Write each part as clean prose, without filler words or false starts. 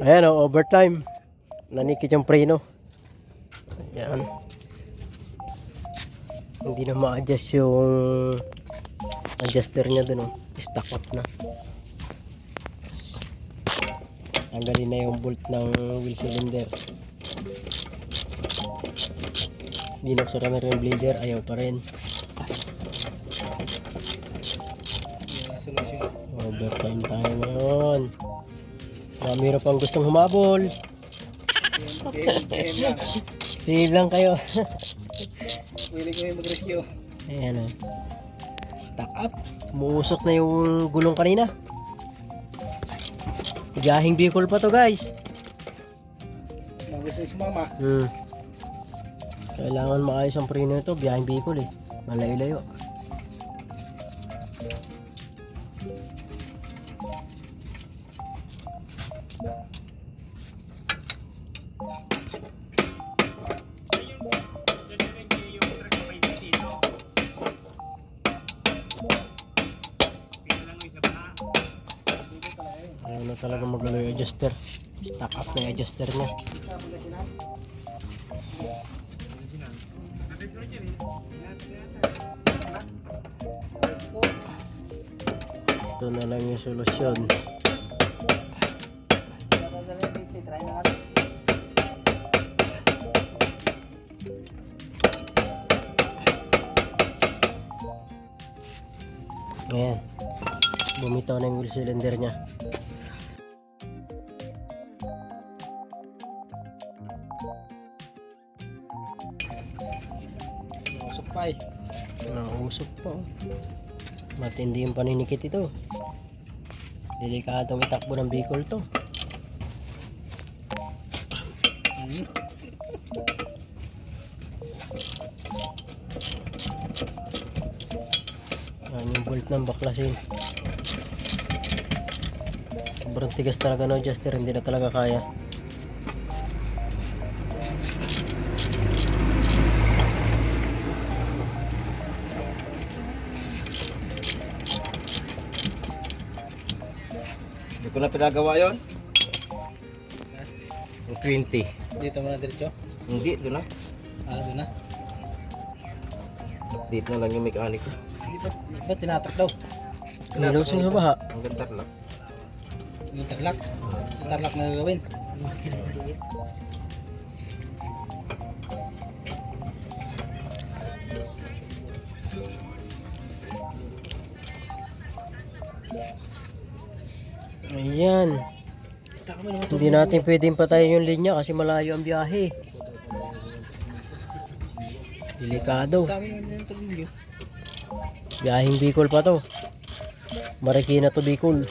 Ayan o, overtime. Nanikit yung preno. Ayan. Hindi na ma-adjust yung adjuster niya dun o. Stuck up na. Tanggalin na yung bolt ng wheel cylinder. Binuksan kami rin yung bleeder. Ayaw pa rin. Overtime tayo ngayon. Marami pang gustong humabol. Sige lang kayo. Willing ko yung mag-rescue. Ayan o. Stuck up. Umuusok na yung gulong kanina. Biyahing Bicol pa to guys. Gusto si mama. Kailangan maayos ang preno ito. Biyahing Bicol eh. Malayo-layo. Ayaw na talaga magalo yung adjuster. Stuck up na yung adjuster niya. Ito na lang yung solusyon. Ayan. Bumitaw na yung wheel cylinder niya. Usok pa eh. Nausok pa. Matindi yung paninikit ito. Delikadong itakbo ng Bicol to. Yan yung bolt ng baklasin. Sobrang tigas talaga no adjuster. Hindi na talaga kaya. Hindi ko na pinagawa yun. Yung 20. Dito mo na diretso. Hindi, doon na. Doon na. Dito na lang yung mekaniko. Ba't tinatak daw? Nilusong sa baha. Ang ganda lang. Yung taglak. Yung taglak na gagawin. Ayan. Hindi natin pwedeng patayin yung linya kasi malayo ang biyahe. Delikado. Dami naman yung tornilyo. Biyahing Bicol pa to. Marikina to Bicol.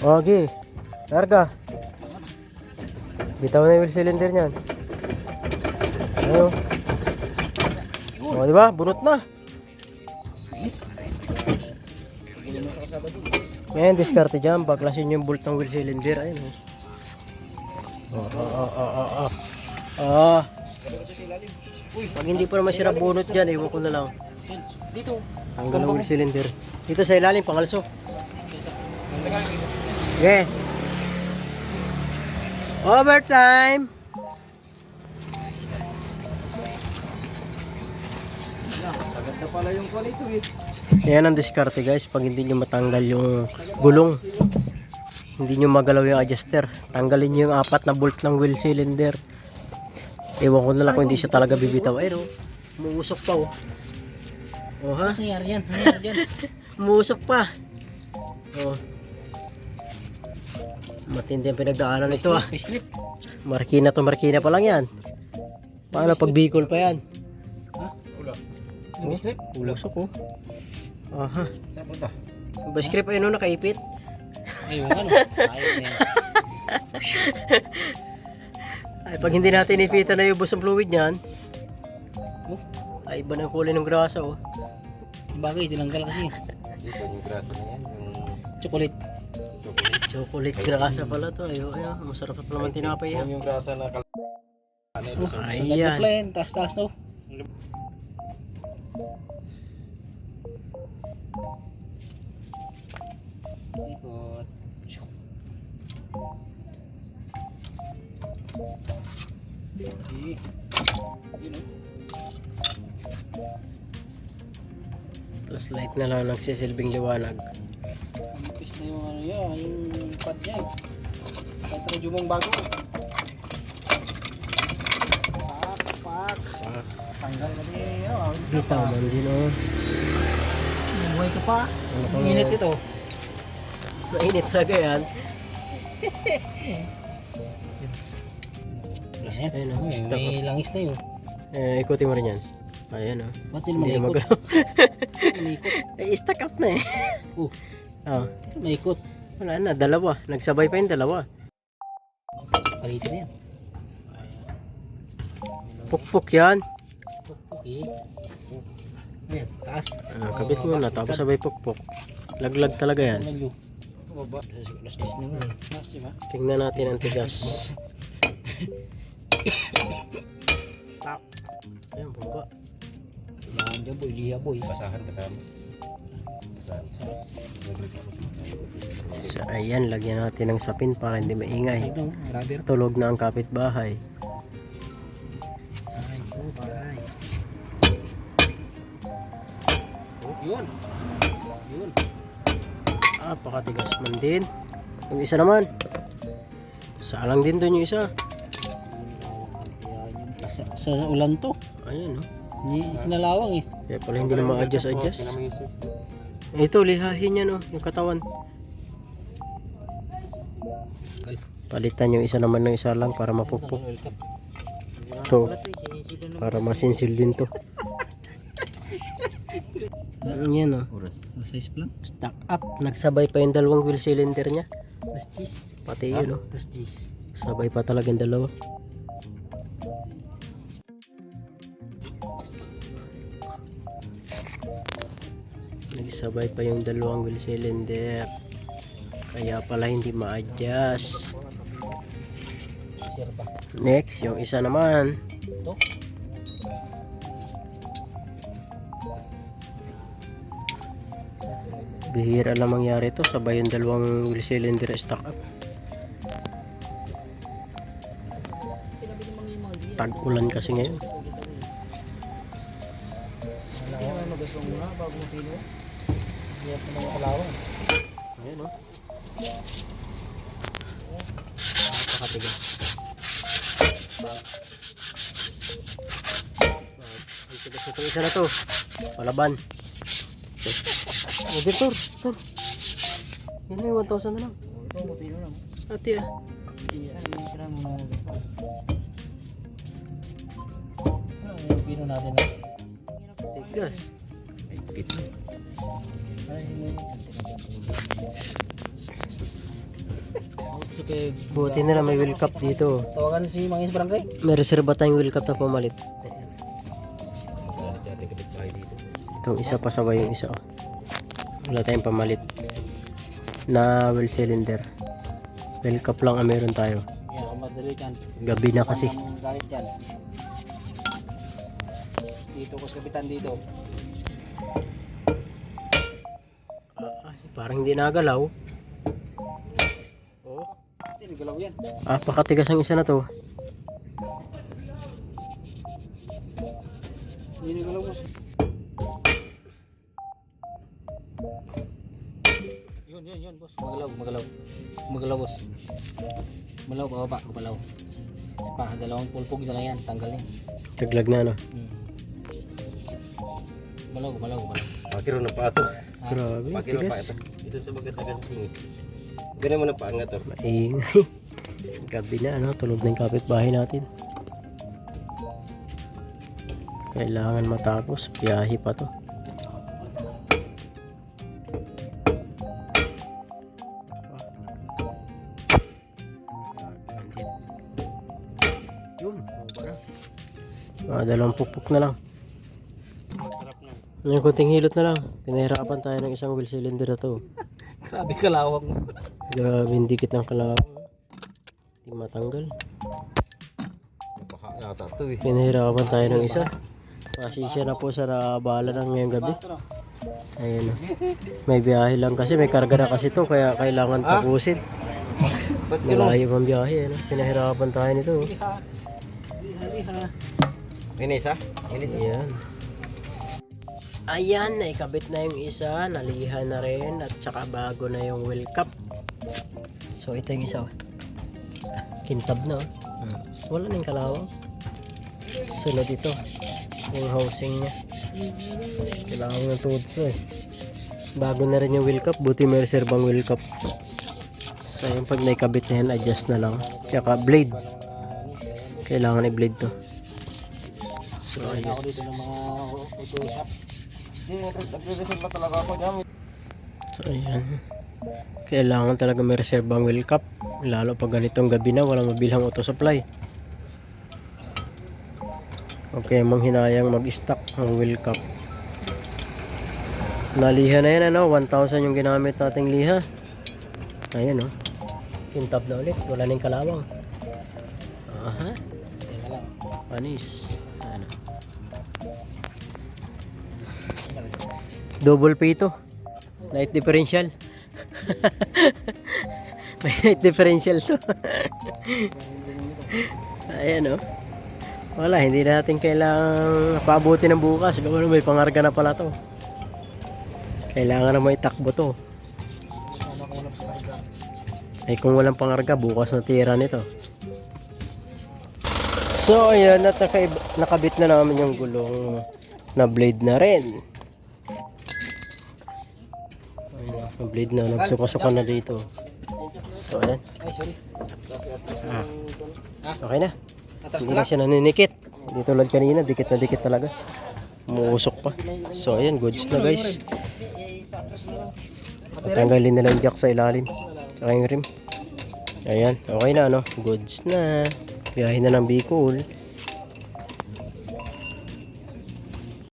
Okay. Larga. Bitaw na yung wheel cylinder niyan. Ayo. Oh, di ba? Bunot na. Ngayon, diskarte dyan. Baklasin yung bolt ng wheel cylinder. Ayun. Pag hindi pa naman sira bunot dyan, iwan ko na lang. Dito. Tanggal ang wheel cylinder. Dito sa ilalim, pangalso. Okay. Overtime. Agad na pala yung kwalito eh. Yan ang diskarte guys. Pag hindi nyo matanggal yung gulong, hindi nyo magalaw yung adjuster, tanggalin nyo yung 4 na bolt ng wheel cylinder. Ewan ko na lang kung hindi siya talaga bibitaw. Ayun o, umuusok pa o. O ha? Nangyari yan. Nangyari yan. Umuusok pa. O. Matindi ang pinagdaanan nito ah. Paislip. Marikina to, marikina pa lang yan. Paano pag Bicol pa yan? Paislip. Ulusok o. Aha. Napunta. Ba script ayun o, nakaipit. Ayun ano. Ayun na yan. Ay, pag hindi natin ipita na yung busong fluid niyan, ay iba na yung kulay ng grasa oh. Bagay, tinanggal kasi. Dito yung graso na yan. Yung Chocolate. chocolate. Chocolate grasa pala to. Ayo, ayo, masarap pa naman tinapay yan. Yung grasa na Ayan. Plan, taas-taas to. Ikot. Okay. Yun o. Plus light na lang nagsisilbing liwanag. Nipis na yung ano yan, yung pad niya eh. Kahit medyo mong bago. Pak. Tanggal ka din. Bitaw man din oh. Buhay ka pa. Ano pa Ang init ito. Mainit talaga yan. Ayan. Ayun, oh, stop. May langis na yun. Ikutin mo rin yan. Ayan oh. Ba't Hindi hindi na maikot? magalaw. Maikot. Stack up na eh. Oh, Oh, maikot. wala na, dalawa. Nagsabay pa yung dalawa. Palitin na yan. Pukpuk yan. Okay. Ayan, taas. Kabit mo na, tapos sabay pukpuk. Laglag talaga yan. Ano yun? Baba. Las 10 na nga. Las, diba? Tingnan natin ang tigas. Tap. Ayan, bumaba. Kailangan dyan boy, liha boy. Basahan kasama. Basahan. So, ayan, lagyan natin ng sapin para hindi maingay. Ano, rubber. Tulog na ang kapitbahay. Ay, oh, bahay. Oh, yun. Yun. Pakatigas man din. Yung isa naman. Salang din doon yung isa. Sa ulan to. Ayan, no? Hinalawang eh. Kaya pala hindi na ma-adjust. Ito, lihahin niya, no? Yung katawan. Palitan yung isa naman ng isa lang para mapukpok. Ito, para masinsil din to. Yan, no? Oras. Size lang. Stack up. Nagsabay pa yung dalawang wheel cylinder niya. Las 10. Pati yun, no? Las 10. Sabay pa talaga yung dalawa. Nagsabay pa yung dalawang wheel cylinder. Kaya pala hindi ma-adjust. Sir pa. Next, yung isa naman. Ito. Bihira lang mangyari to. Sabay yung dalawang wheel cylinder stack up. Tag-ulan kasi ngayon. Hindi naman magasong muna bago mo pino. Hindi pa naman kalawang. Ayan, no? Napakatigas. Ang tigas itong isa na to. Palaban. Okay, Tur. Yan na yung 1,000 na lang. Ito mo pino lang. Ate ah. Ano yung tira mo na magasong? Ano yung pino natin na? Tigas. Ay, okay. Buti na lang may wheel cup dito. Tawagan si Mangis Barangay. May reserva tayong wheel cup na pumalit. Itong isa pa sabay yung isa. Oh. Wala tayong pamalit na wheel cylinder. Wheel cup lang ang meron tayo. Yan, kung madali dyan. Gabi na kasi. Ang galit dyan. Dito ko sa kapitan dito. Parang hindi nagalaw. Oh. Hindi nagalaw yan. Pakatigas ang isa na to. Hindi nagalaw boss. Yun boss. Magalaw boss. Malaw bababa, malaw. Sa pa, dalawang pulpog na lang yan, tanggal yan. Taglag na no. Malaw. Pakiro na pa ito. Grabe, Pakiro pa tigas. ito. Ito sa maganda sing. Ganun mo na pa nga to. Maingay. Gabi na ano, tulog na yung kapitbahay natin. Kailangan matapos, biyahe pa to. Yun, dalawang pukpuk na lang. Yung kunting hilot na lang. Pinahirapan tayo ng isang wheel cylinder na to. Grabe kalawang mo. Grabe yung dikit ng kalawang. Hindi matanggal. Baka yata ito eh. Pinahirapan tayo ng isa. Pasisya na po sa nabala ng ngayong gabi. Bato no? Ayun o. May biyahe lang kasi, may karga na kasi to, kaya kailangan tapusin. Ba't gano'n? Malayo ang biyahe, ano? Pinahirapan tayo nito. Oh. Ini isa? Ini isa? Ayan. Ayan, naikabit na yung isa, nalihan na rin, at saka bago na yung wheel cup. So ito yung isa. Oh. Kintab na. Oh. Wala na yung kalawang. Sunod ito. Yung housing niya. Kailangan ng tuhod ko eh. Bago na rin yung wheel cup, buti may reservang wheel cup. So yung pag naikabit na yan, adjust na lang. Tsaka blade. Kailangan i-blade to. So ayun. Ako dito ng mga auto shop. Nagre-reserve na talaga ako dyan. So ayan. Kailangan talaga may reserbang wheel cup. Lalo pag ganitong gabi na walang mabilhang auto supply. Okay, manghinayang mag-stock ang wheel cup. Naliha na yan ano, 1,000 yung ginamit nating liha. Ayan oh. Kintab na ulit, wala na yung kalawang. Aha. Teka lang. Panis. Ano. Double P ito. Night differential. May night differential to. Ayan oh. Wala, hindi natin kailangang paabuti ng bukas. Gawin may pangarga na pala to. Kailangan na may takbo to. Ay kung walang pangarga, bukas na tira nito. So ayan, at nakabit na namin yung gulong na blade na rin. Ayun, yung blade na, nagsuka-suka na dito. So ayan. Ay, sorry. Okay na. Atras Hindi na na siya naninikit. Hindi tulad kanina, dikit na dikit talaga. Umuusok pa. So ayan, goods na guys. Tanggalin nila yung jack sa ilalim. Saka yung rim. Ayan, okay na ano. Goods na. Biyahin na ng Bicol.